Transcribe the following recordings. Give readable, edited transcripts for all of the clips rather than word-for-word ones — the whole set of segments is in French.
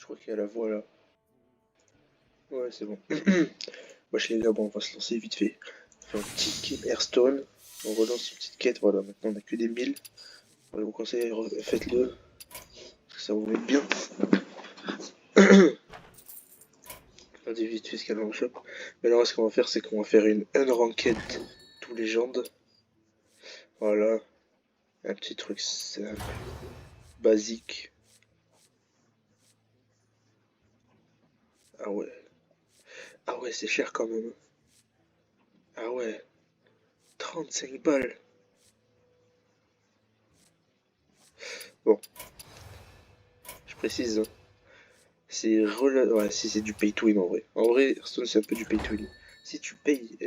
crois qu'il y a la voix là. Ouais, c'est bon. Wesh les gars, bon, on va se lancer vite fait. On fait un petit game Hearthstone. On relance une petite quête, voilà. Maintenant on a que des 1000. Je vous conseille, faites-le. Parce que ça vous met bien. Regardez vite fait ce qu'il y a dans le shop. Maintenant, ce qu'on va faire, c'est qu'on va faire une unranked tous légendes. Voilà. Un petit truc simple, basique. Ah ouais. Ah ouais, c'est cher quand même. Ah ouais. 35 balles. Bon, je précise, hein. Ouais, si c'est du pay to win en vrai. En vrai, Hearthstone c'est un peu du pay to win. Si tu payes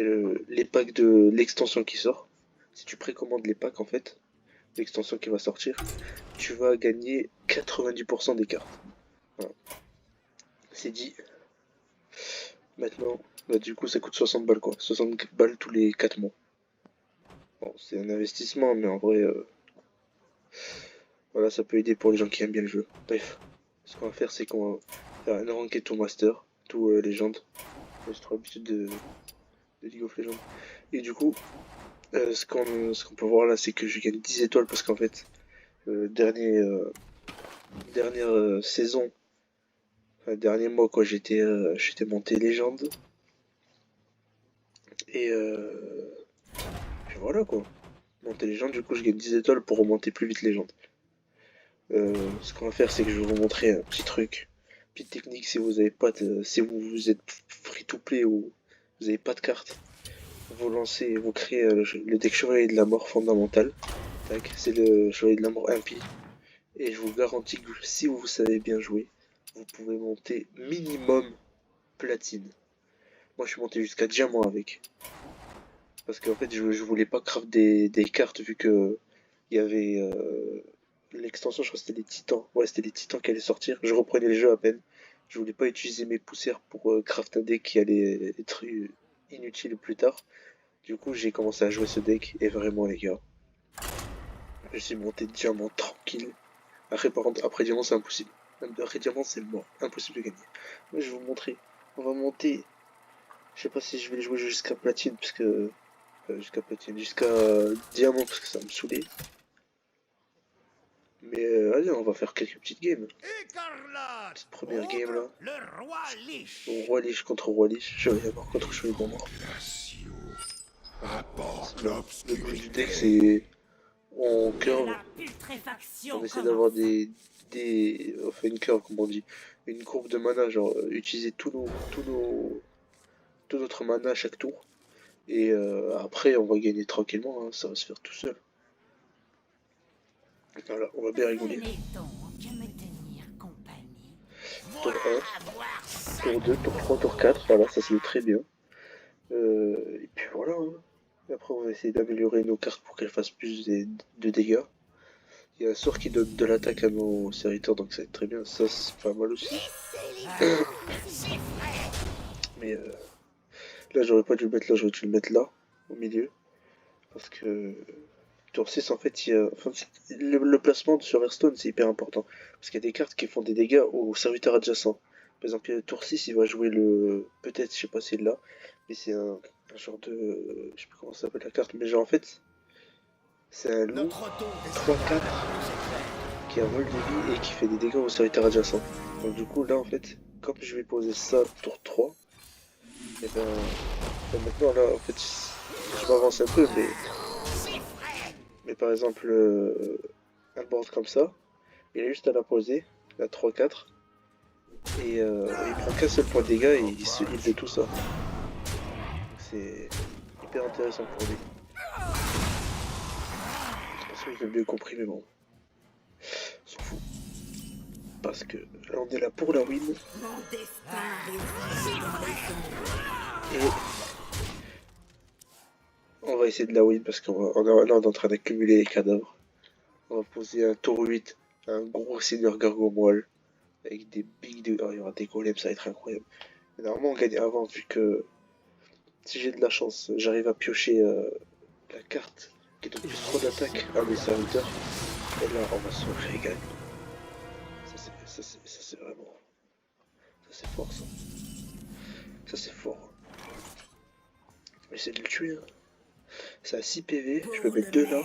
les packs de l'extension qui sort, si tu précommandes les packs en fait, l'extension qui va sortir, tu vas gagner 90% des cartes. Voilà. C'est dit. Maintenant, bah, du coup ça coûte 60 balles quoi. 60 balles tous les 4 mois. Bon, c'est un investissement, mais en vrai, voilà, ça peut aider pour les gens qui aiment bien le jeu. Bref, ce qu'on va faire, c'est qu'on va faire une ranked tour master, tout légende. J'ai trop l'habitude de League of Legends. Et du coup, ce qu'on peut voir là, c'est que je gagne 10 étoiles parce qu'en fait, dernière saison, enfin, dernier mois, quoi, j'étais monté légende. Et puis voilà quoi. Monté légende, du coup, je gagne 10 étoiles pour remonter plus vite légende. Ce qu'on va faire, c'est que je vais vous montrer un petit truc, petite technique si vous avez pas de, si vous êtes free to play ou vous n'avez pas de carte. Vous créez le deck Chevalier de la Mort fondamental. C'est le Chevalier de la Mort impie. Et je vous garantis que si vous savez bien jouer, vous pouvez monter minimum platine. Moi je suis monté jusqu'à diamant avec. Parce qu'en fait je voulais pas craft des cartes vu que il y avait l'extension, je crois que c'était les titans. Ouais, c'était les titans qui allaient sortir. Je reprenais le jeu à peine. Je voulais pas utiliser mes poussières pour craft un deck qui allait être inutile plus tard. Du coup, j'ai commencé à jouer ce deck et vraiment, les gars, je suis monté diamant tranquille. Après, par contre, après diamant, c'est impossible. Même après diamant, c'est mort. Impossible de gagner. Mais je vais vous montrer. On va monter. Je sais pas si je vais jouer jusqu'à platine, parce que. Jusqu'à platine, jusqu'à diamant, parce que ça me saoulait. Mais allez, on va faire quelques petites games. Petite première game là. Roi Lich contre Roi Lich. Chevalier mort contre Chevalier mort. Voilà. Le but du deck, c'est. On curve. On essaie d'avoir on fait une curve, comme on dit. Une courbe de mana, genre utiliser tout notre mana à chaque tour. Et après, on va gagner tranquillement, hein, ça va se faire tout seul. Voilà, on va bien rigoler. Tour 1, tour 2, tour 3, tour 4, voilà, ça se met très bien. Et puis voilà, hein. Et après, on va essayer d'améliorer nos cartes pour qu'elles fassent plus de dégâts. Il y a un sort qui donne de l'attaque à nos serviteurs, donc ça va être très bien. Ça, c'est pas mal aussi. Mais là, j'aurais pas dû le mettre là, j'aurais dû le mettre là, au milieu. Parce que tour 6, en fait, enfin, le placement sur Hearthstone, c'est hyper important. Parce qu'il y a des cartes qui font des dégâts aux serviteurs adjacents. Par exemple, tour 6, il va jouer le. Peut-être, je sais pas si c'est là, mais c'est un genre de. Je sais plus comment ça s'appelle la carte, mais genre en fait, c'est un loup 3-4 qui a un vol de vie et qui fait des dégâts aux serviteurs adjacents. Donc, du coup, là, en fait, comme je vais poser ça tour 3, et ben. Maintenant, là, en fait, je m'avance un peu, mais par exemple, un board comme ça, il est juste à la poser, la 3-4, et il prend qu'un seul point de dégâts et il se heal de tout ça. C'est hyper intéressant pour lui. Je pense que je l'ai mieux compris, mais bon, on s'en fout. Parce que là, on est là pour la win. Et on va essayer de la win parce qu'on là, on est en train d'accumuler les cadavres. On va poser un tour 8, un gros seigneur gargomoile. Avec des oh, il y aura des golems, ça va être incroyable. Mais normalement, on gagne avant, vu que si j'ai de la chance, j'arrive à piocher la carte qui donne plus trop d'attaque à mes serviteurs. Et là, on va se régaler. Ça, c'est vraiment. c'est fort ça. Ça c'est fort. J'essaie de le tuer. Hein. C'est à 6 PV, je peux mettre 2 là.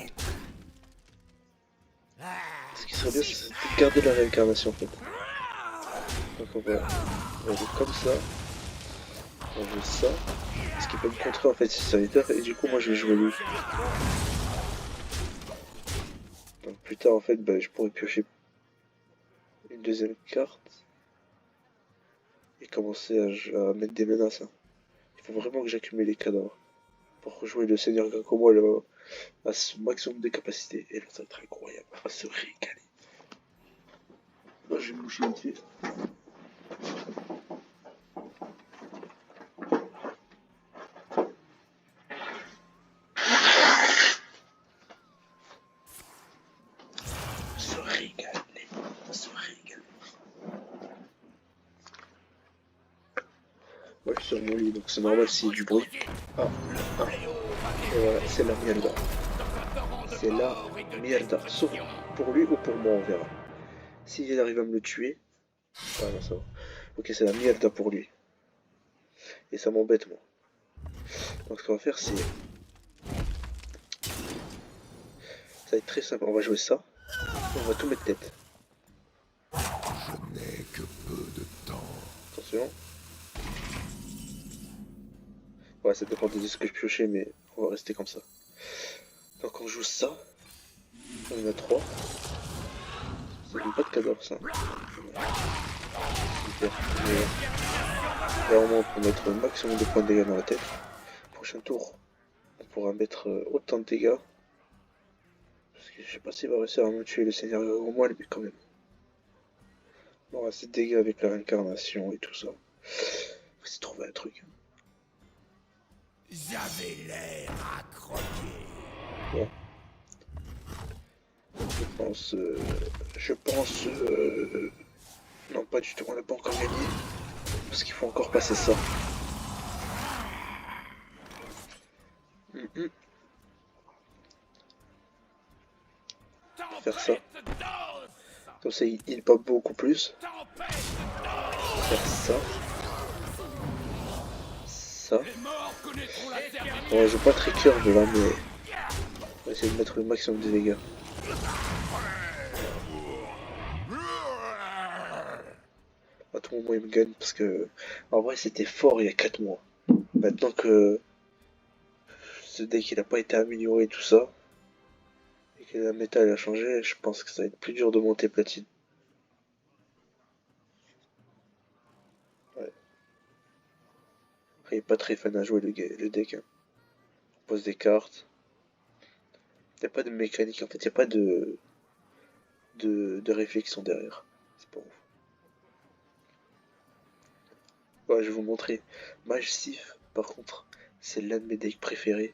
Ce qui serait bien, c'est de garder la réincarnation en fait. Donc on va jouer comme ça. On va jouer ça. Ce qui peut me contrer en fait c'est sanitaire. Et du coup moi je vais jouer lui. Donc plus tard en fait bah, je pourrais piocher une deuxième carte. Et commencer à mettre des menaces. Hein. Il faut vraiment que j'accumule les cadavres. Pour rejouer le Seigneur Gakomo à ce maximum de capacité. Et là ça va être incroyable. On va se régaler. Là je vais me moucher vite fait. Moi je suis sur mon lit donc c'est normal s'il y a du bruit. Ah, ah. Et voilà, c'est la mierda. C'est la mierda. Sauf pour lui ou pour moi, on verra. S'il arrive à me le tuer. Ah non, ça va. Ok, c'est la mierda pour lui. Et ça m'embête, moi. Donc ce qu'on va faire, c'est. Ça va être très simple. On va jouer ça. On va tout mettre tête. Je n'ai que peu de temps. Attention. Ouais, ça dépend de ce que je piochais, mais on va rester comme ça. Donc on joue ça. On en a 3. Ça donne pas de cadavre, ça. Super. Là, au moins, on peut mettre le maximum de points de dégâts dans la tête. Prochain tour, on pourra mettre autant de dégâts. Parce que je sais pas s'il va réussir à me tuer le Seigneur au moins, mais quand même. On aura assez de dégâts avec la réincarnation et tout ça. Faut essayer de trouver un truc. J'avais l'air à croquer. Bon. Je pense... Non, pas du tout, on n'a pas encore gagné. Parce qu'il faut encore passer ça. Faire ça. Comme ça, il pop beaucoup plus. Faire ça. Ça. Ouais, je vais pas très curve là, mais on va essayer de mettre le maximum de dégâts. À tout moment, il me gagne parce que en vrai, c'était fort il y a 4 mois. Maintenant que ce deck il a pas été amélioré et tout ça, et que la méta elle a changé, je pense que ça va être plus dur de monter platine. Ouais. Après, il est pas très fan à jouer le deck. Hein. On pose des cartes. Il n'y a pas de mécanique, en fait, il n'y a pas de réflexion derrière. C'est pas ouf. Ouais, je vais vous montrer. Mage Sif, par contre, c'est l'un de mes decks préférés.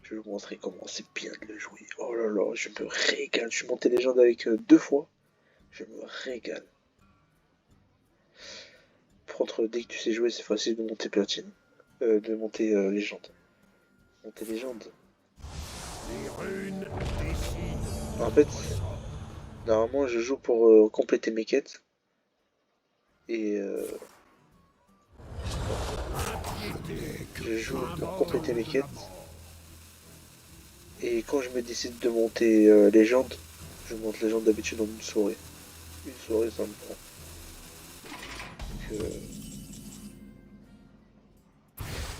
Je vais vous montrer comment c'est bien de le jouer. Oh là là, je me régale. Je suis monté légende avec 2 fois. Je me régale. Par contre, dès que tu sais jouer, c'est facile de monter platine. De monter légende. Monter légende. En fait, normalement, je joue pour compléter mes quêtes. Et je joue pour compléter mes quêtes. Et quand je me décide de monter légende, je monte légende d'habitude en une soirée. Une soirée, ça me prend. Donc,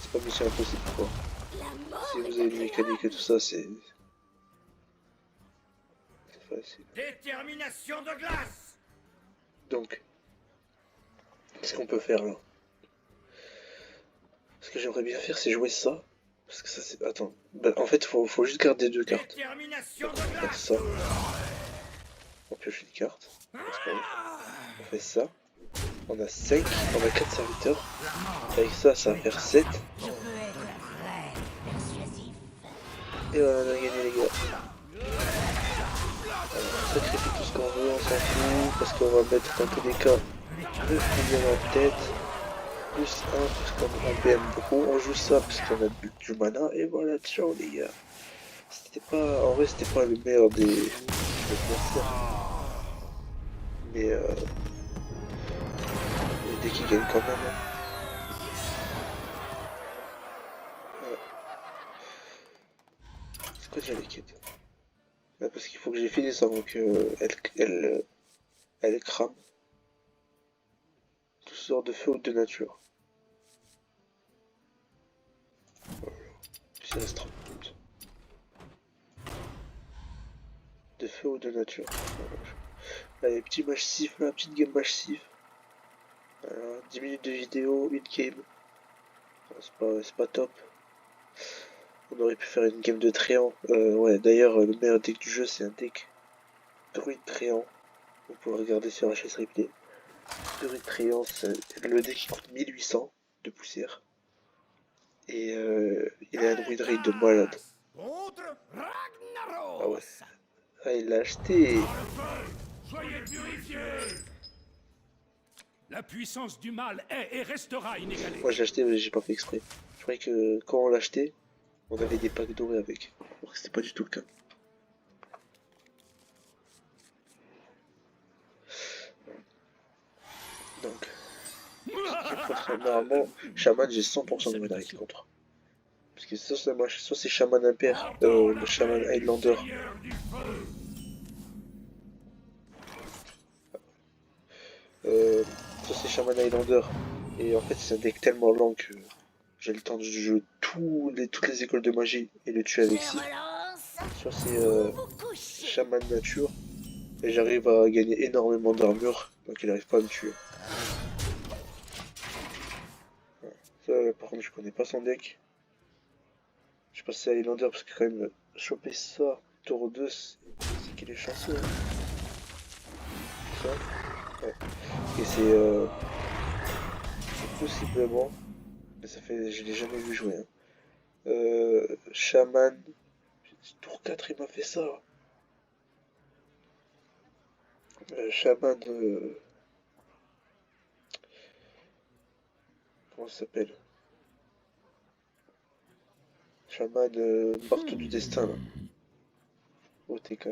c'est pas mission impossible quoi. Si vous avez une mécanique et tout ça, c'est facile. Détermination de glace. Donc, qu'est-ce qu'on peut faire là? Ce que j'aimerais bien faire, c'est jouer ça. Parce que ça, c'est. Attends. Bah, en fait, faut juste garder 2 cartes. Donc, on va faire ça. On pioche une carte. On fait ça. On a 5. On a 4 serviteurs. Avec ça, ça va faire 7. Et voilà, on a gagné les gars. Alors, on sacrifie tout ce qu'on veut, on s'en fout. Parce qu'on va mettre dans tous les cas 9 millions en tête. Plus 1 parce qu'on a BM beaucoup, on joue ça parce qu'on a du mana et voilà, ciao les gars. C'était pas, en vrai c'était pas le meilleur des adversaires. Mais dès qu'il gagne quand même. Hein. Ouais. C'est quoi déjà les quêtes? Ouais, parce qu'il faut que j'ai fini ça avant elle crame. Tout sort de feu ou de nature. Voilà. Puis ça reste 30 minutes. De feu ou de nature. Voilà. Allez, petit match sif là, petite game match sif. Voilà, 10 minutes de vidéo, une game. C'est pas top. On aurait pu faire une game de Tréant. Ouais, d'ailleurs, le meilleur deck du jeu, c'est un deck Druide Tréant. Vous pouvez regarder sur HS Replay. Druide Tréant, c'est le deck qui coûte 1800 de poussière. Et il a un Druid Raid de malade. Ah ouais. Ah, il l'a acheté. Soyez purifiés. La puissance du mal est et restera inégalée. Moi, j'ai acheté, mais j'ai pas fait exprès. Je croyais que quand on l'achetait, on avait des packs dorés avec. Alors que c'était pas du tout le cas. Donc, normalement, Shaman, j'ai 100% de win rate contre. Parce que soit c'est Shaman Impair, le Shaman Highlander. Soit c'est Shaman Highlander. Et en fait, c'est un deck tellement lent que j'ai le temps de jouer toutes les écoles de magie et le tuer avec Sif. Soit c'est Shaman Nature. Et j'arrive à gagner énormément d'armure, donc il n'arrive pas à me tuer. Ça, par contre, je connais pas son deck. Je passe à Highlander parce que quand même, choper ça, tour 2, c'est qu'il est chanceux. Hein. Ça. Ouais. Et c'est possiblement, mais ça fait, je l'ai jamais vu jouer. Hein. Shaman, tour 4 il m'a fait ça. Shaman, comment ça s'appelle? Shaman, marteau du destin là. OTK.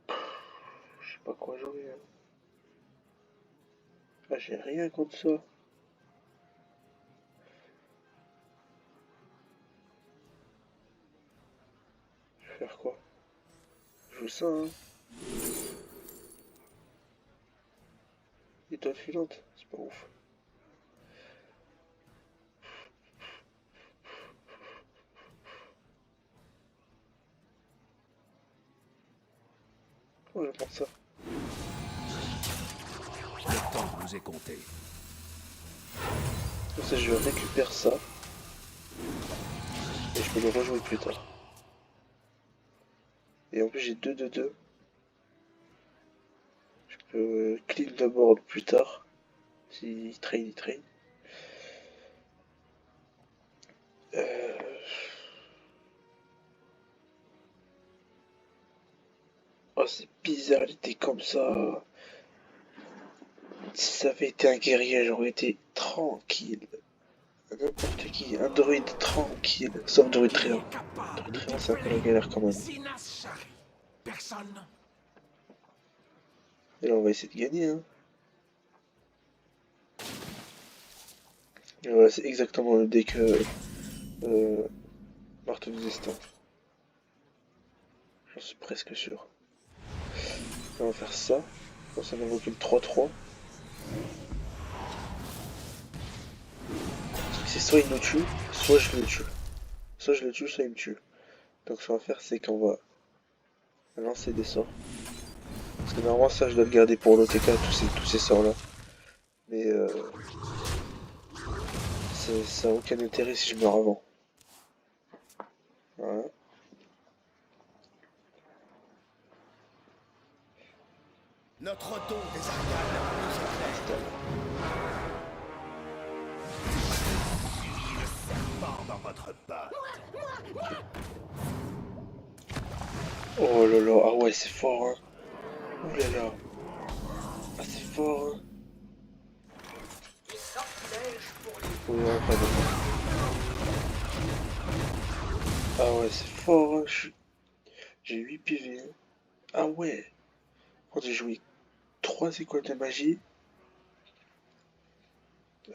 Je sais pas quoi jouer. Hein. Ah, j'ai rien contre ça. Je vais faire quoi? Je joue ça, hein. Étoile filante, c'est pas ouf. Comment je vais prendre ça? Le temps nous est compté. Comme ça, je récupère ça. Et je peux le rejouer plus tard. Et en plus, j'ai 2-2-2. Je peux clean the board plus tard. S'il traîne, il traîne. Euh... Oh, c'est bizarre, il était comme ça. Si ça avait été un guerrier, j'aurais été tranquille. N'importe qui, un druide tranquille. Sauf druide tréant. Druide tréant, c'est un peu la galère quand même. Personne. Et là, on va essayer de gagner, hein. Et voilà, c'est exactement le deck marteau du destin. J'en suis presque sûr. On va faire ça. On s'en invoque le 3-3. C'est soit il nous tue, soit je le tue. Soit je le tue, soit il me tue. Donc ce qu'on va faire, c'est qu'on va lancer des sorts. Parce que normalement ça je dois le garder pour l'OTK, tous ces sorts là. Mais ça n'a aucun intérêt si je meurs avant. Voilà. Notre don des arcanes nous éclaire. Fuyez le serpent dans votre botte. Oh là là, ah ouais c'est fort hein. Ouh là là. Ah c'est fort hein. Oui, ouais, pas de... Ah ouais c'est fort hein. J'ai 8 PV. Hein. Ah ouais. Quand j'ai joué 3 écoles de magie,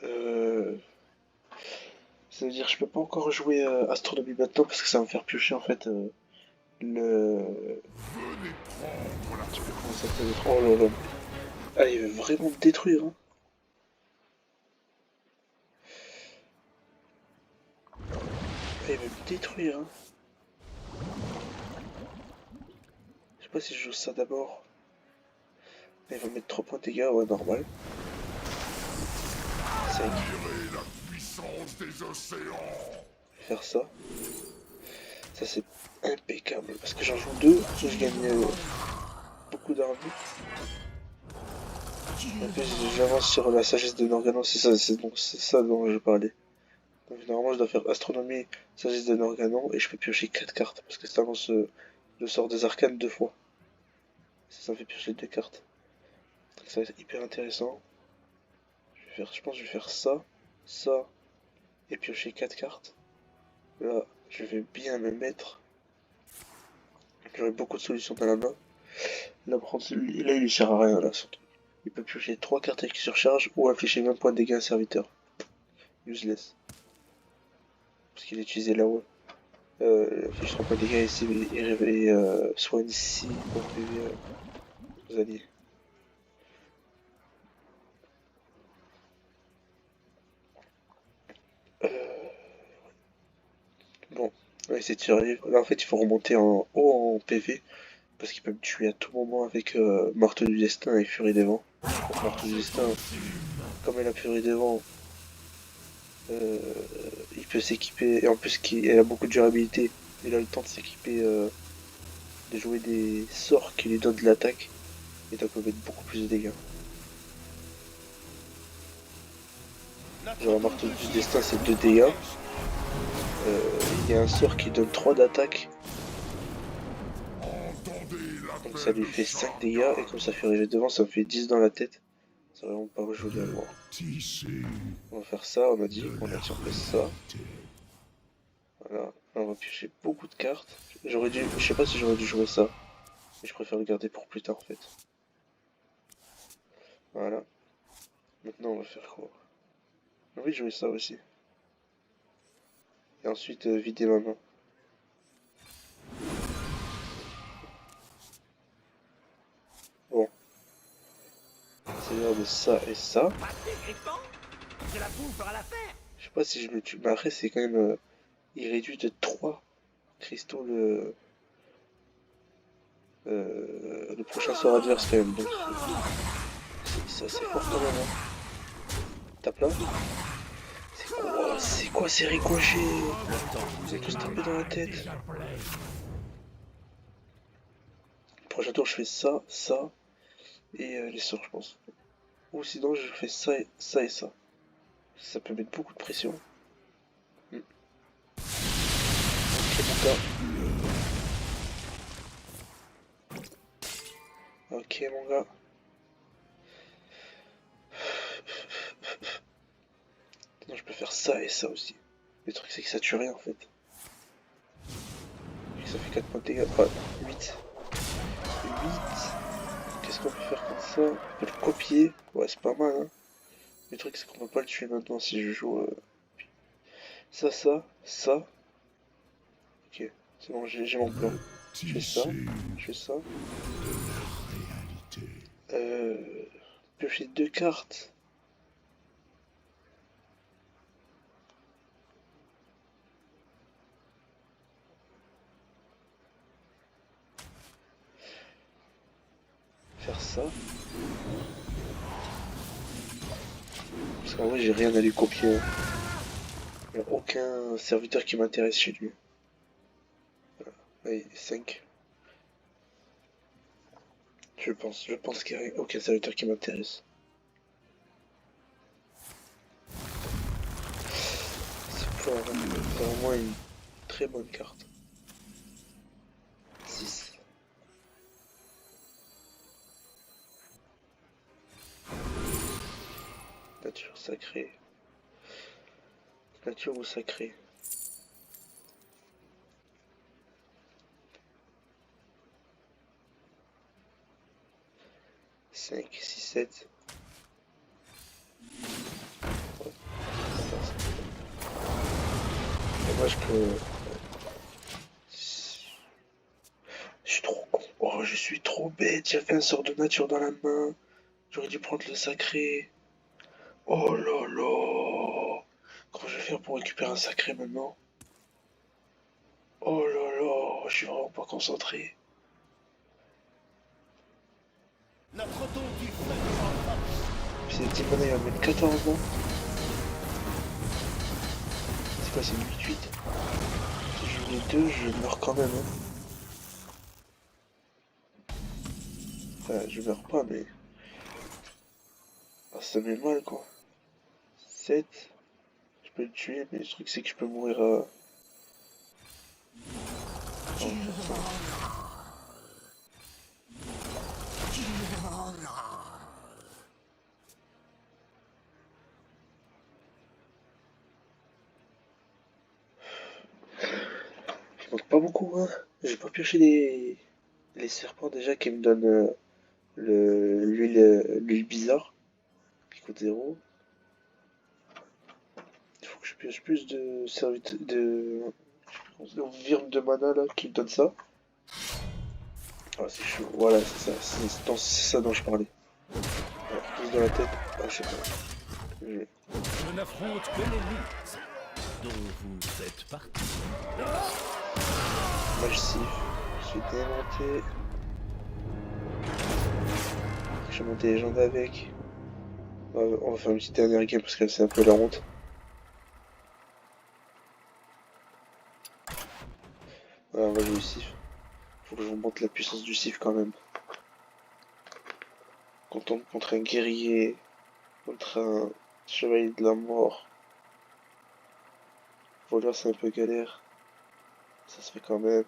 Euh... Ça veut dire que je peux pas encore jouer Astronomie maintenant parce que ça va me faire piocher en fait le... Comment ça s'appelle? Oh là là. Ah, il veut vraiment me détruire, hein. Ah, il veut me détruire, hein. Je sais pas si je joue ça d'abord. Il va mettre 3 points de dégâts, ouais, normal. 5. La puissance des océans. Je vais faire ça. Ça, c'est impeccable. Parce que j'en joue 2, je gagne beaucoup d'armes. En plus, j'avance sur la sagesse de Norgano, c'est ça dont je parlais. Donc, normalement, je dois faire Astronomie, sagesse de Norgano, et je peux piocher 4 cartes. Parce que ça lance le sort des arcanes 2 fois. Ça me fait piocher 2 cartes. Donc, ça va être hyper intéressant. Je pense que je vais faire ça, ça, et piocher 4 cartes. Là, je vais bien me mettre. J'aurai beaucoup de solutions dans la main. Là, là il lui sert à rien, là, son truc. Il peut piocher 3 cartes avec surcharge ou afficher 20 points de dégâts à un serviteur. Useless. Parce qu'il est utilisé là-haut. Affiche 3 points de dégâts ici et soigne ici pour PV aux alliés. Bon, on va essayer de survivre. Là, en fait, il faut remonter en haut en PV. Parce qu'il peut me tuer à tout moment avec Marteau du Destin et Furie des Vents. Marteau du Destin, comme elle a Furie des Vents, euh, il peut s'équiper. Et en plus, elle a beaucoup de durabilité. Il a le temps de s'équiper, de jouer des sorts qui lui donnent de l'attaque. Et donc, on peut mettre beaucoup plus de dégâts. Genre, un Marteau du Destin, c'est 2 dégâts. Il y a un sort qui donne 3 d'attaque. Donc, ça lui fait 5 dégâts. Et comme ça fait arriver devant, ça me fait 10 dans la tête. C'est vraiment pas joli à voir. On va faire ça, on a dit. On a dit on fait ça. Voilà. Là, on va piocher beaucoup de cartes. Je sais pas si j'aurais dû jouer ça. Mais je préfère le garder pour plus tard en fait. Voilà. Maintenant on va faire quoi? J'ai envie de jouer ça aussi. Et ensuite vider ma main. Bon. C'est l'heure de ça et ça. Je sais pas si je le tue. Mais après c'est quand même. Il réduit de 3 cristaux le prochain sort adverse quand même. Donc c'est assez fort quand même. Hein. Tape là. C'est quoi ces ricochets? Vous êtes tous tapés dans la tête. Prochain tour, je fais ça, ça, et les sorts, je pense. Ou sinon, je fais ça et ça. Ça peut mettre beaucoup de pression. Hmm. Ok, mon gars. Ok, mon gars. Non, je peux faire ça et ça aussi. Le truc, c'est que ça tue rien, en fait. Et ça fait 4 points de dégâts. Enfin, 8. 8. Qu'est-ce qu'on peut faire comme ça? On peut le copier. Ouais, c'est pas mal, hein. Le truc, c'est qu'on peut pas le tuer maintenant si je joue... Ça, ça, ça. Ok, c'est bon, j'ai mon plan. Je fais ça, je fais ça. Piocher 2 cartes. Faire ça. Parce qu'en vrai, j'ai rien à lui copier. Il n'y a aucun serviteur qui m'intéresse chez lui. Voilà. Allez, 5. Je pense qu'il n'y a aucun serviteur qui m'intéresse. C'est vraiment une très bonne carte. 6. Nature sacrée. Nature ou sacrée. 5, 6, 7. je peux... Je suis trop con. Oh, je suis trop bête. J'avais un sort de nature dans la main. J'aurais dû prendre le sacré. Oh là là. Comment je vais faire pour récupérer un sacré maintenant? Oh là là. Je suis vraiment pas concentré. Notre don du feu des enfants. Puis cette petite monnaie, il va mettre 14 ans. C'est quoi, c'est une 8-8? Si je joue les deux, je meurs quand même. Hein. Enfin, je meurs pas, mais... Ah, ça met mal, quoi. 7. Je peux le tuer, mais le truc, c'est que je peux mourir à... Il manque pas beaucoup, hein. J'ai pas pioché les serpents déjà qui me donnent l'huile bizarre, qui coûte 0. Il faut que je pioche plus de serviteurs de virme de mana là qui me donne ça. Ah c'est chaud, voilà c'est ça, c'est ça dont je parlais. Ouais, plus dans la tête, ah je sais pas. Je n'affronte que les mythes, dont vous faites partie. Mage sif, je suis démonté. Je vais monter les jambes avec. On va faire une petite dernière game parce que c'est un peu la honte. Voilà, on va jouer le sif. Faut que je vous montre la puissance du sif quand même. Quand on tombe contre un guerrier, contre un chevalier de la mort. Voleur c'est un peu galère. Ça se fait quand même.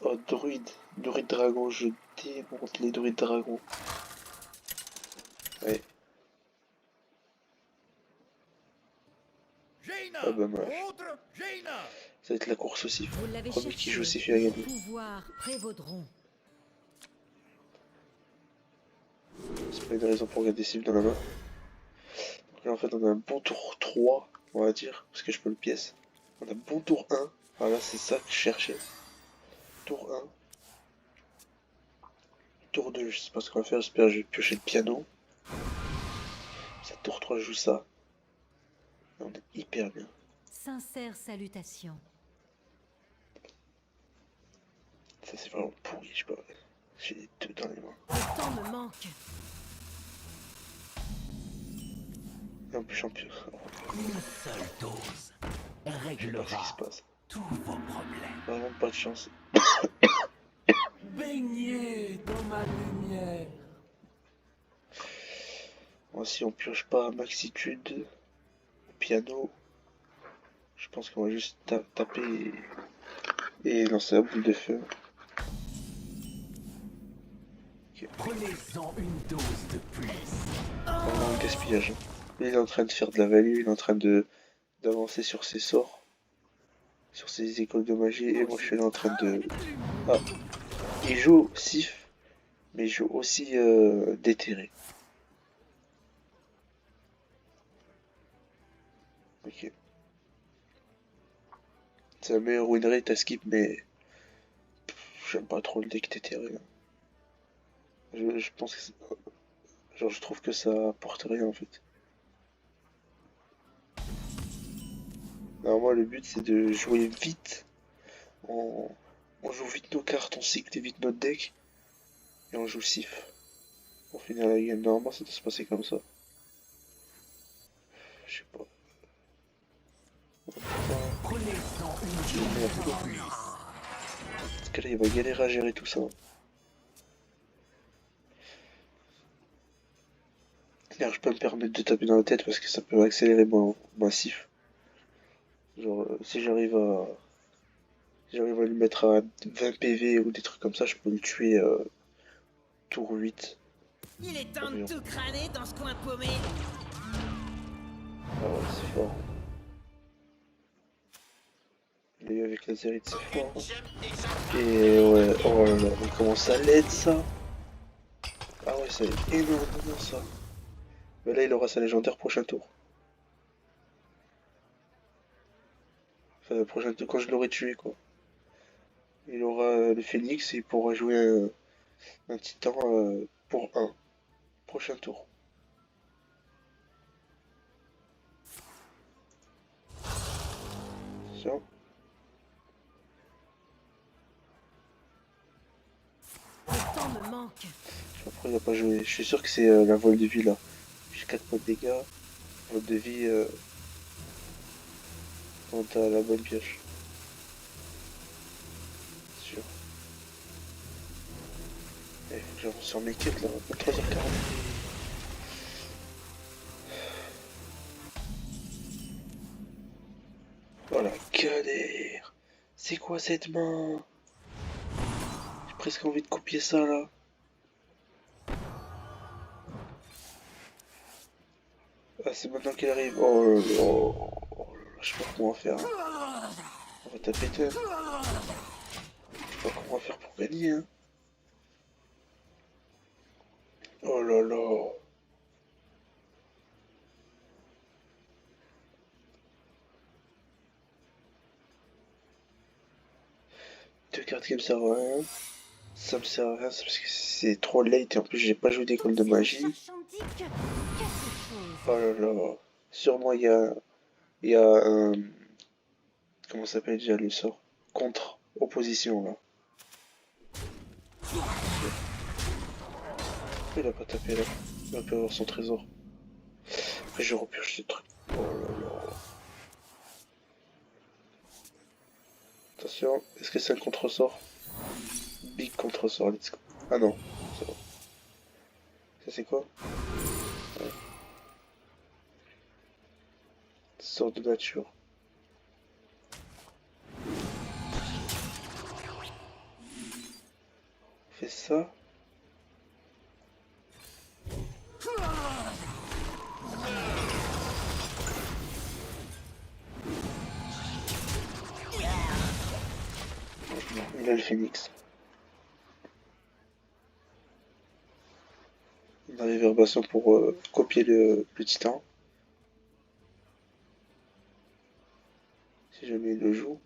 Oh druide. Druide dragon, je démonte les druides dragons. Ouais. Jaina, Ah bah moche. autre Jaina. Ça va être la course au sif. Vous l'avez Premier qui joue au cherché. sif il a Vos gagné. pouvoirs prévaudront. C'est pas une raison pour garder sif dans la main. Donc là en fait on a un bon tour 3, on va dire, parce que je peux le pièce. On a bon tour 1. Voilà, c'est ça que je cherchais. Tour 1. Tour 2, je sais pas ce qu'on va faire, j'espère que je vais piocher le piano. Ça, tour 3, je joue ça. Et on est hyper bien. Sincères salutations. Ça c'est vraiment pourri, je sais pas. J'ai les deux dans les mains. Le temps me manque. Et en plus champion. Une seule dose Je sais pas ce qui réglera se passe. tous vos problèmes. Vraiment pas de chance. Baignez dans ma lumière. Moi, si on pioche pas maxitude au piano, je pense qu'on va juste taper et lancer la boule de feu. Prenez-en une dose de plus. Vraiment un gaspillage. Il est en train de faire de la value, il est en train d'avancer sur ses sorts, sur ses écoles de magie, et moi je suis là en train de... Ah, il joue Sif, mais il joue aussi déterré. Ok. C'est la meilleure win rate à skip, mais j'aime pas trop le deck déterré. Je pense que genre je trouve que ça apporte rien en fait. Alors moi le but c'est de jouer vite. On joue vite nos cartes, on cycle vite notre deck. Et on joue Sif. Pour finir la game, normalement ça doit se passer comme ça. Je sais pas. Prenez-en une dose de plus. Parce que là il va galérer à gérer tout ça. D'ailleurs je peux me permettre de taper dans la tête parce que ça peut accélérer mon Sif. Genre si j'arrive à lui mettre à 20 PV ou des trucs comme ça, je peux le tuer tour 8. Il est temps de tout crâner dans ce coin paumé. Ah ouais, c'est fort. Mais avec la Zerite, c'est fort. Et ouais, oh là là, mais comment ça l'aide ça? Ah ouais, ça aide énormément ça. Mais là, il aura sa légendaire prochain tour. Enfin, le prochain tour, quand je l'aurai tué, quoi. Il aura le phénix et il pourra jouer un titan pour un prochain tour. Attention. Le temps me manque. Après, il a pas joué. Je suis sûr que c'est la voile de vie là. J'ai 4 points de dégâts. Voile de vie quand t'as la bonne pioche. C'est sûr. Il faut que j'avance sur mes quêtes là. 3h40. Oh la galère. C'est quoi cette main? J'ai presque envie de copier ça là. Ah, c'est maintenant qu'il arrive. Oh là là. Oh là là, je sais pas comment on va faire. Hein. On va taper tête. Je sais pas comment on va faire pour gagner. Hein. Oh là là. Deux cartes qui me servent à rien. Ça me sert à rien, c'est parce que c'est trop late et en plus j'ai pas joué d'école de magie. Oh là là. Sûrement il y a un... Comment ça s'appelle déjà le sort? Contre opposition là. Il a pas tapé là. Il va pas avoir son trésor. Après je repioche ce truc. Oh là là. Attention, est-ce que c'est un contre-sort? Big contre-sort, let's go. Ah non, c'est bon. Ça c'est quoi? Ouais. Sort de nature. On fait ça. Il a le phénix. On a les réverbérations pour copier le titan. Si jamais il le joue.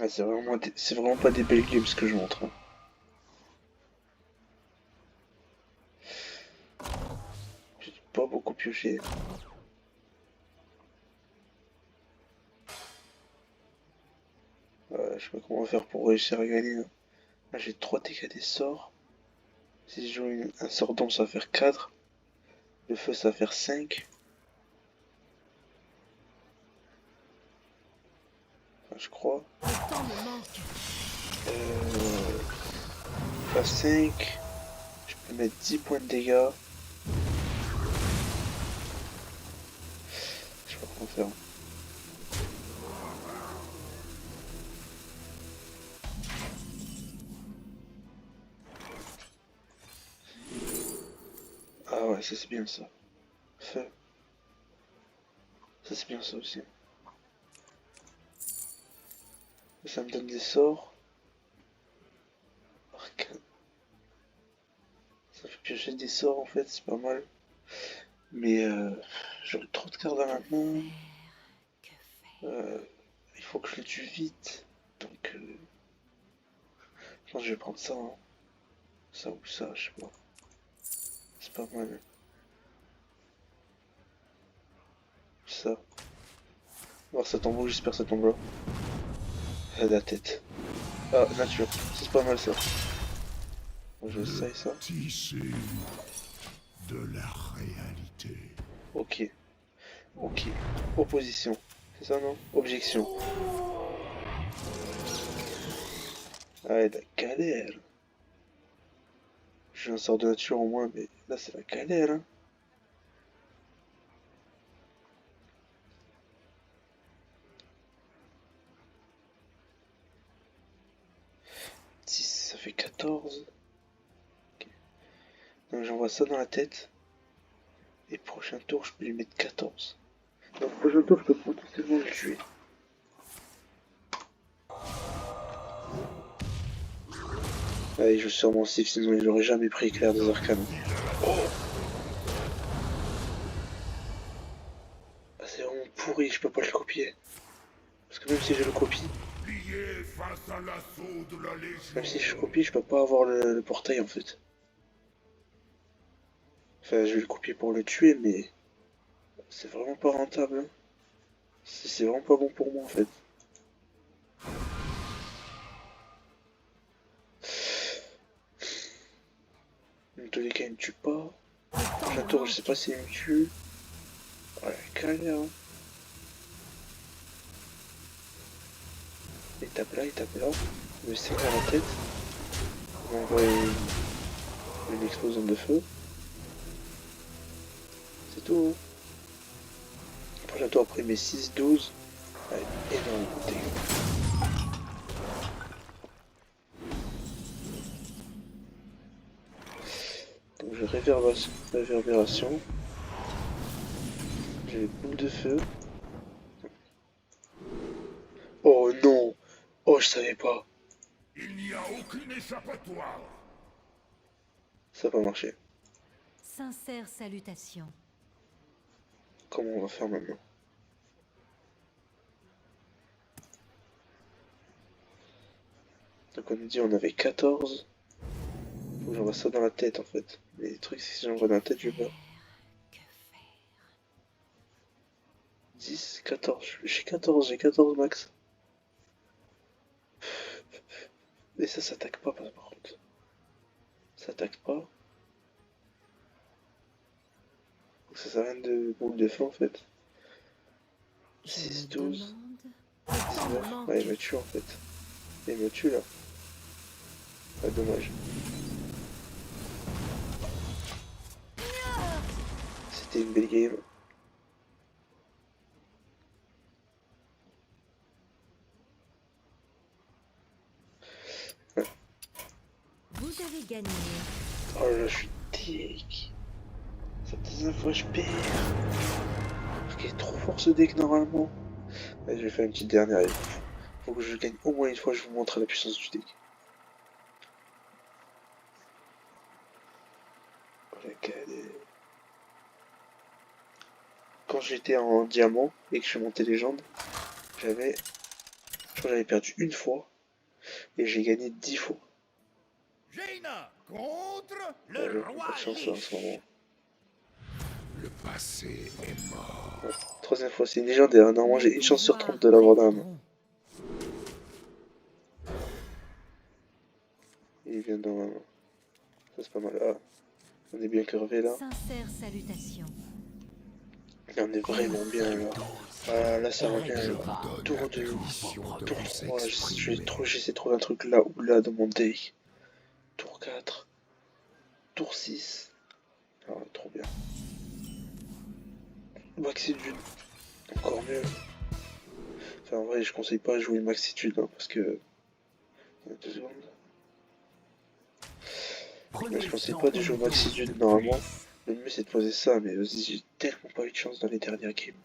Ah, c'est vraiment pas des belles games ce que je montre. Hein. J'ai pas beaucoup pioché. Je sais pas comment faire pour réussir à gagner. Hein. Là j'ai 3 dégâts des sorts. Si je joue un sort d'ombre ça va faire 4. Le feu ça va faire 5. Enfin, je crois. Le temps me manque. Pas 5. Je peux mettre 10 points de dégâts. Je sais pas comment faire. Ah ouais, ça c'est bien ça. Feu. Ça c'est bien ça aussi. Ça me donne des sorts. Arcane. Ça fait piocher des sorts en fait, c'est pas mal. Mais j'aurais trop de cartes dans la main. Il faut que je le tue vite. Donc je pense que je vais prendre ça. Hein. Ça ou ça, je sais pas. C'est pas mal. Ça. Alors ça tombe où? J'espère que ça tombe là. La tête. Ah, nature. C'est pas mal ça. Moi, je sais ça. Tissu de la réalité. Ok. Ok. Opposition. C'est ça, non? Objection. Ah, la galère. J'ai un sort de nature au moins, mais là, c'est la galère, hein. Ça fait 14. Okay. Donc j'envoie ça dans la tête. Et prochain tour, je peux lui mettre 14. Donc prochain tour, je peux potentiellement le tuer. Allez, je suis sur mon Steve, sinon il aurait jamais pris Éclair des Arcanes. Oh, ah, c'est vraiment pourri, je peux pas le copier. Parce que même si je le copie, Plié face à l'assaut de la Légion. même si je copie, je peux pas avoir le portail en fait. Enfin, je vais le copier pour le tuer, mais c'est vraiment pas rentable. Hein. C'est vraiment pas bon pour moi en fait. Dans tous les cas, il me tue pas. La tour, je sais pas s'il me tue. Ouais, carrière. Hein. Il tape là, il me serre à la tête. Il m'envoie une explosion de feu. C'est tout. Hein. Après, la tour, après, il met 6-12. Ouais, énorme dégâts. Donc, je réverbération. J'ai les boules de feu. Oh non! Oh, je savais pas. Il n'y a aucune échappatoire. Ça va pas marcher. Sincère salutation. Comment on va faire maintenant? Donc on a dit on avait 14. Faut que j'envoie ça dans la tête en fait. Mais le truc c'est que si j'envoie dans la tête je meurs. Que faire? 10, 14. J'ai 14 max. Et ça s'attaque pas par contre. Ça s'attaque pas. Donc ça sert à rien de boule de feu en fait. Je 6, me 12, demande. Le temps me 19. manque. Ouais il me tue en fait. Il me tue là. Ah dommage. C'était une belle game. Vous avez gagné. Oh là, je suis dick. C'est la deuxième fois que je perds. Parce qu'il est trop fort ce deck normalement. Allez, je vais faire une petite dernière. Faut que je gagne au moins une fois, je vous montre la puissance du deck. Regardez. Quand j'étais en diamant et que je suis monté légende, je crois que j'avais perdu une fois et j'ai gagné 10 fois. Jaina contre Ouais, le j'ai roi pas de chance en ce moment. Le passé est mort. Ouais, troisième fois, c'est une légendaire. Normalement, j'ai une chance sur 30 de l'avoir dans la main. Il vient dans ma main. Ça, c'est pas mal. Ah, on est bien crevé là. Sincère salutation. Là, on est vraiment bien là. Ah, là, ça revient. Réglera Tour La 2, permission de tour vous 3. exprimer. J'essaie de trouver un truc là ou là dans mon deck. Tour 4. Tour 6. Ah, trop bien. Maxitude. Encore mieux. Enfin, en vrai, je conseille pas de jouer Maxitude hein, parce que. 2 secondes. Prenez Je conseille en pas de jouer une dose Maxitude de normalement. plus. Le mieux c'est de poser ça, mais vas-y, j'ai tellement pas eu de chance dans les dernières games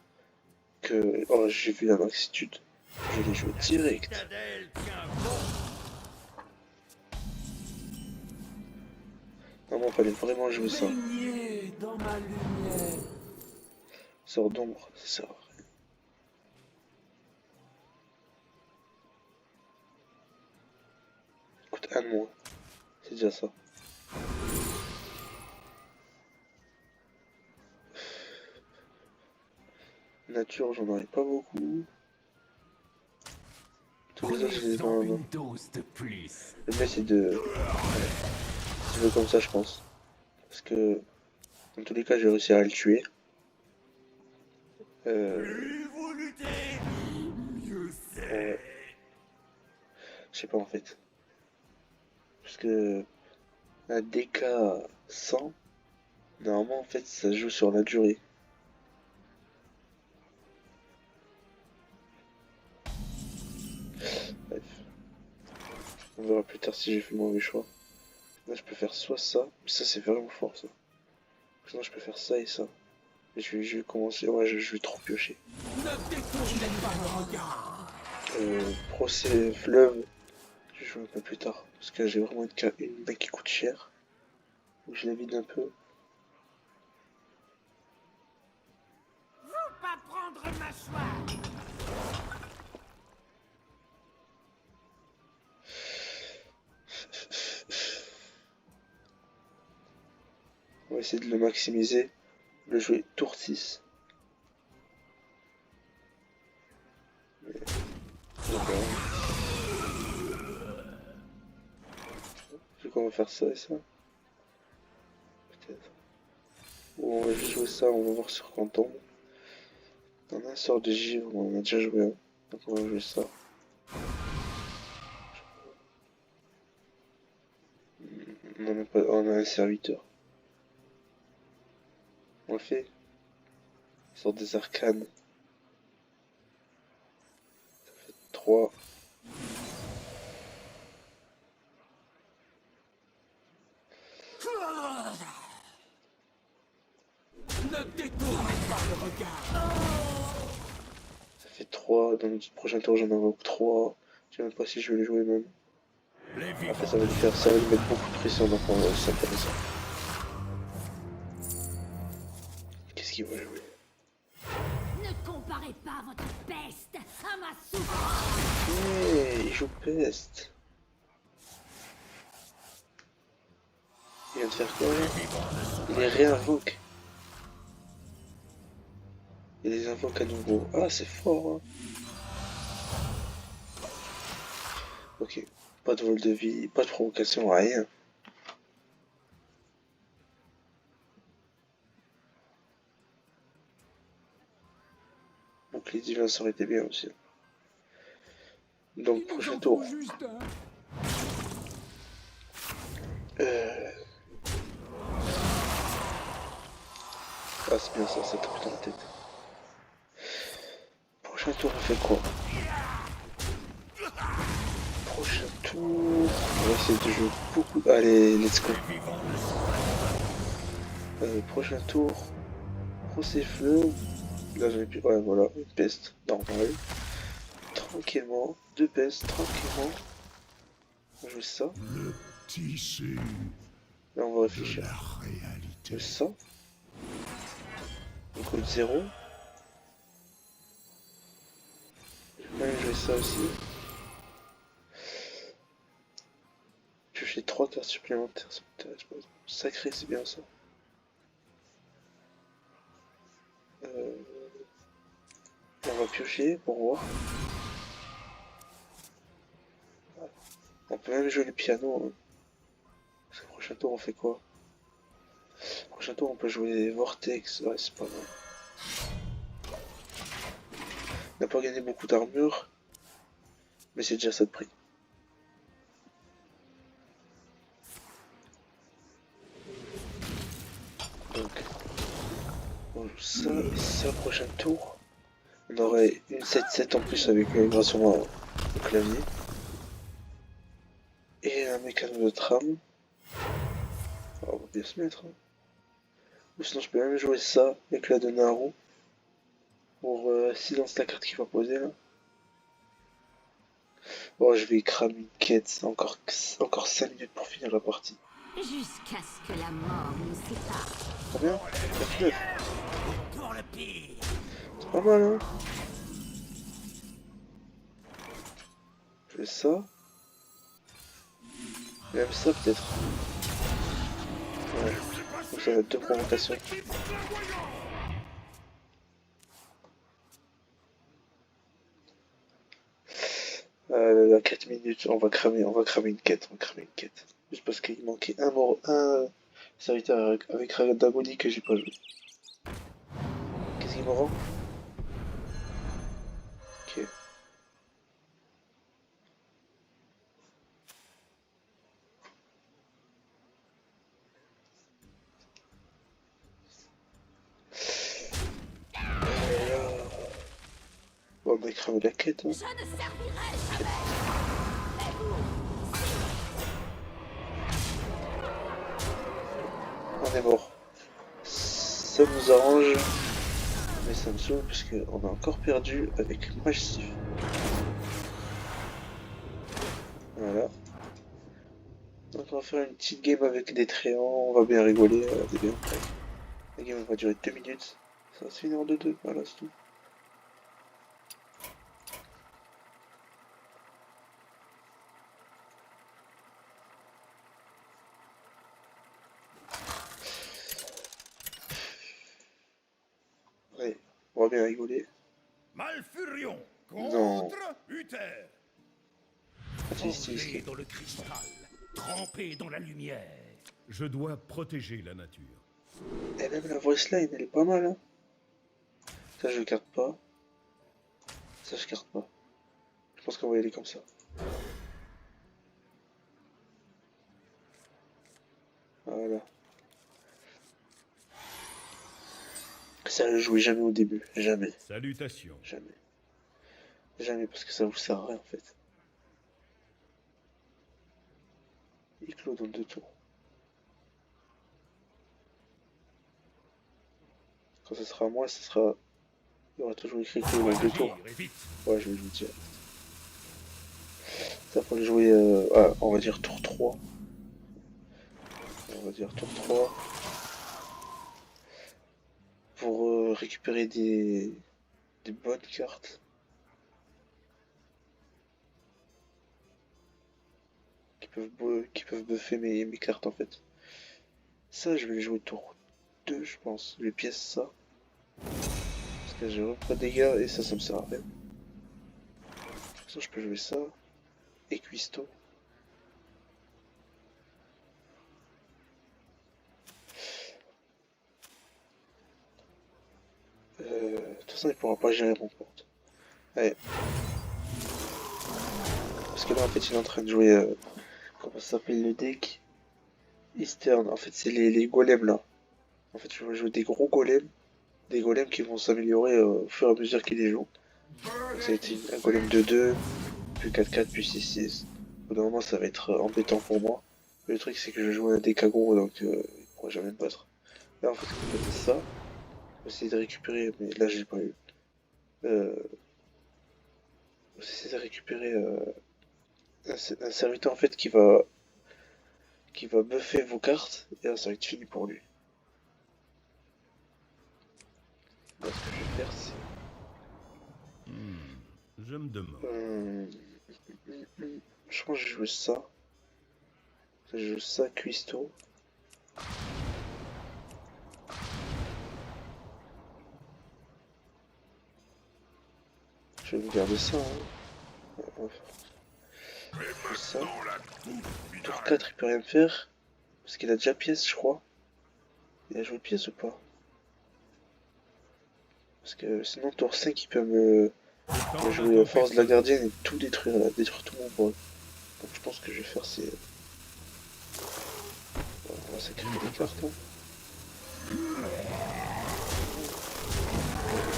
que. Oh, j'ai vu la Maxitude. Je l'ai joué direct. Citadelle tient bon. Normalement, fallait vraiment jouer ça. Baignez dans ma lumière. Sort d'ombre, ça sert à rien. Écoute, un de moins. C'est déjà ça. Nature, j'en aurais pas beaucoup. Tous les autres, je les ai dans Prenez-en la main. une dose de plus. Le mieux, c'est de. Ouais, je veux comme ça, je pense. Parce que. Dans tous les cas, j'ai réussi à le tuer. Plus vous luttez, mieux c'est. Ouais. Je sais pas en fait. Parce que. Un DK 100, normalement, en fait, ça se joue sur la durée. Bref. On verra plus tard si j'ai fait le mauvais choix. Là, je peux faire soit ça, mais ça, c'est vraiment fort, ça. Sinon, je peux faire ça et ça. Mais je vais commencer. Ouais, je vais trop piocher. Ne détournez pas le regard. Procès fleuve. Je jouer un peu plus tard. Parce que j'ai vraiment une main qui coûte cher. Donc je la vide un peu. Faut pas prendre ma soie. On va essayer de le maximiser. Le jouer tour 6. Je crois qu'on va faire ça et ça. Peut-être. Ou on va juste jouer ça, on va voir sur quand on tombe. On a un sort de givre, on a déjà joué un. Donc on va jouer ça. On a un serviteur. On le fait. Sort des arcanes. Ça fait 3. Ne détournez pas le regard. Ça fait 3. Dans le prochain tour, j'en invoque 3. Je sais même pas si je vais les jouer même. Après, ça va lui mettre beaucoup de pression, donc on va s'intéresser. Qu'est-ce qu'il va jouer? Ne comparez pas votre peste à ma souffrance. Hey, il joue peste. Il vient de faire quoi là? Il les réinvoque. Il les invoque à nouveau. Ah, c'est fort, hein. Ok. Pas de vol de vie, pas de provocation, rien. Donc les divins ça aurait été bien aussi. Donc prochain tour. Ah c'est bien ça, ça tape dans la tête. Prochain tour on fait quoi? Prochain tour... On va essayer de jouer beaucoup... Allez, let's go. Prochain tour... Procès-feu... Là j'en ai plus... Ouais voilà, une peste normale. Tranquillement, 2 pestes, tranquillement. On joue ça. Le tissu Là on va de réfléchir. la réalité. Ça. On coûte 0. Je vais même jouer ça aussi. Piocher 3 cartes supplémentaires, ça m'intéresse pas. Sacré, c'est bien ça. On va piocher pour voir. On peut même jouer le piano. Hein. Parce que prochain tour on fait quoi? Prochain tour on peut jouer Vortex. Ouais, c'est pas mal. On n'a pas gagné beaucoup d'armure. Mais c'est déjà ça de prix. Donc, on joue ça et ça, prochain tour. On aurait une 7-7 en plus avec grâce au clavier. Et un mécano de trame. Alors, on va bien se mettre. Hein. Ou sinon, je peux même jouer ça, éclat de Naru. Pour silence la carte qu'il va poser là. Bon, je vais cramer une quête. Encore 5 minutes pour finir la partie. Jusqu'à ce que la mort nous sépare. Très bien, 29. Pour le pire. C'est pas mal, hein. Je fais ça. Même ça, peut-être. Ouais. Donc ça va être 2 provocations. À 4 minutes, on va cramer une quête, Juste parce qu'il manquait un serviteur avec Ragdagoni que j'ai pas joué. Qu'est-ce qu'il me rend? Ok. Bon, on a cramé la quête. Hein. Je ne servirai jamais. On est mort. Ça nous arrange, mais ça me saoule parce qu'on a encore perdu avec Mage Sif. Voilà. Donc on va faire une petite game avec des tréants, on va bien rigoler, c'est bien. La game va durer 2 minutes, ça va se finir en 2-2, voilà c'est tout. Ouais, on va bien rigoler. Malfurion Non. contre Uther. Stylé. Ancré dans le cristal, trempé dans la lumière. Je dois protéger la nature. Et même la voice line, elle est pas mal, hein. Ça, je garde pas. Ça, je garde pas. Je pense qu'on va y aller comme ça. Voilà. Ça, ne jouez jamais au début. Jamais. Salutations. Jamais. Jamais, parce que ça vous sert à rien, en fait. Il clôt dans 2 tours. Quand ce sera à moi, ce sera... Il y aura toujours écrit clôt dans 2 tours. Agir et vite. Ouais, je vais vous dire. Ça, faut le jouer, on va dire tour 3. On va dire tour 3. Pour récupérer des bonnes cartes. Qui peuvent buffer mes cartes en fait. Ça, je vais le jouer tour 2, je pense. Je vais pièce ça. Parce que j'ai pas de dégâts et ça me sert à rien. Ça, je peux jouer ça. Et cuistot. De toute façon, il pourra pas gérer mon compte. Allez. Parce que là, en fait, il est en train de jouer... comment ça s'appelle le deck? Eastern. En fait, c'est les golems là. En fait, je vais jouer des gros golems. Des golems qui vont s'améliorer au fur et à mesure qu'il les joue. Donc, ça a été un golem 2-2, puis 4-4, puis 6-6. Au bout d'un moment, ça va être embêtant pour moi. Mais le truc, c'est que je joue un deck aggro, donc il pourra jamais me battre. Là, en fait, on va faire ça. On va essayer de récupérer, mais là, j'ai pas eu. On va essayer de récupérer un serviteur en fait qui va buffer vos cartes et là ça va être fini pour lui. Là, ce que je vais faire c'est... Je me demande. Je pense que je joue ça. Je joue ça, cuistot. Je vais me garder ça. Hein. Je joue ça. Tour 4 il peut rien faire. Parce qu'il a déjà pièce je crois. Il a joué pièce ou pas? Parce que sinon tour 5 il peut me jouer force de la gardienne et tout détruire là, détruire tout mon board. Donc je pense que je vais faire c'est... On va sacrifier des cartes hein.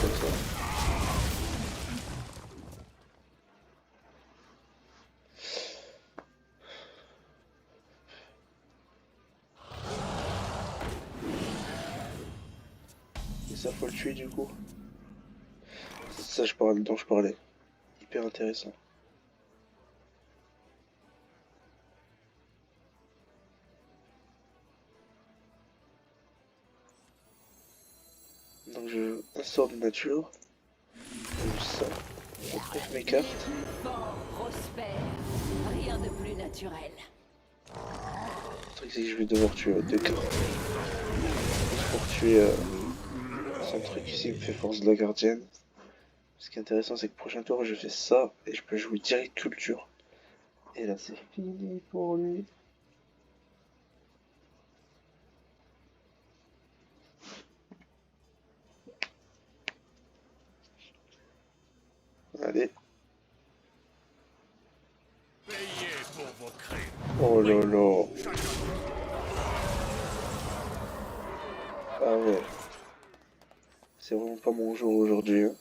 Comme ça. Et ça faut le tuer du coup. C'est ça dont je parlais. Hyper intéressant. Donc je joue un sort de nature. Je joue ça. Je retrouve mes cartes. Fort, prospère, rien de plus naturel. Le truc c'est que je vais devoir tuer 2 cartes. Pour tuer son truc ici, il me fait force de la gardienne. Ce qui est intéressant c'est que prochain tour je fais ça et je peux jouer direct culture. Et là c'est fini pour lui. Allez. Payez pour vos crimes. Oh là là. Ah ouais. C'est vraiment pas mon jour aujourd'hui. Hein.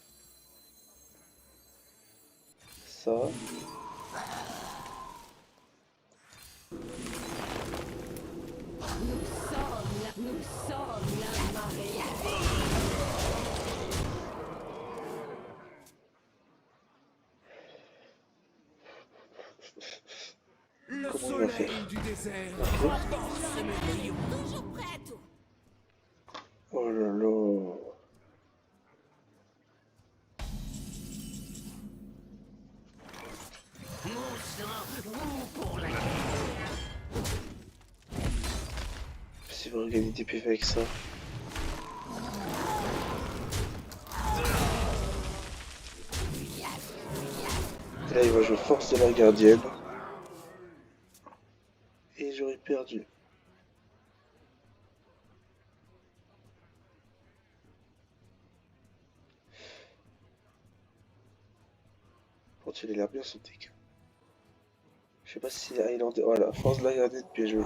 Ça. Nous sommes la marée. Le Comment il va faire? soleil du désert. Ok. Danse mes rayons. Toujours prête. Oh là là. Mon sang, vous pour la Si vous regardez des PV avec ça. Et là il va jouer force de la gardienne. Et j'aurais perdu. Pour il a l'air bien son deck. Je sais pas si c'est Highlander. Voilà, force de la gardienne, bien joué.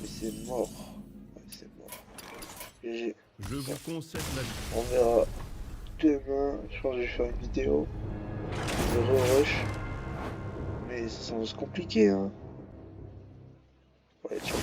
Mais c'est mort. Ouais, c'est mort. GG. Je vous concède la vie. On verra demain. Je pense que je vais faire une vidéo de re-rush. Mais ça semble compliqué, hein. Ouais, ciao.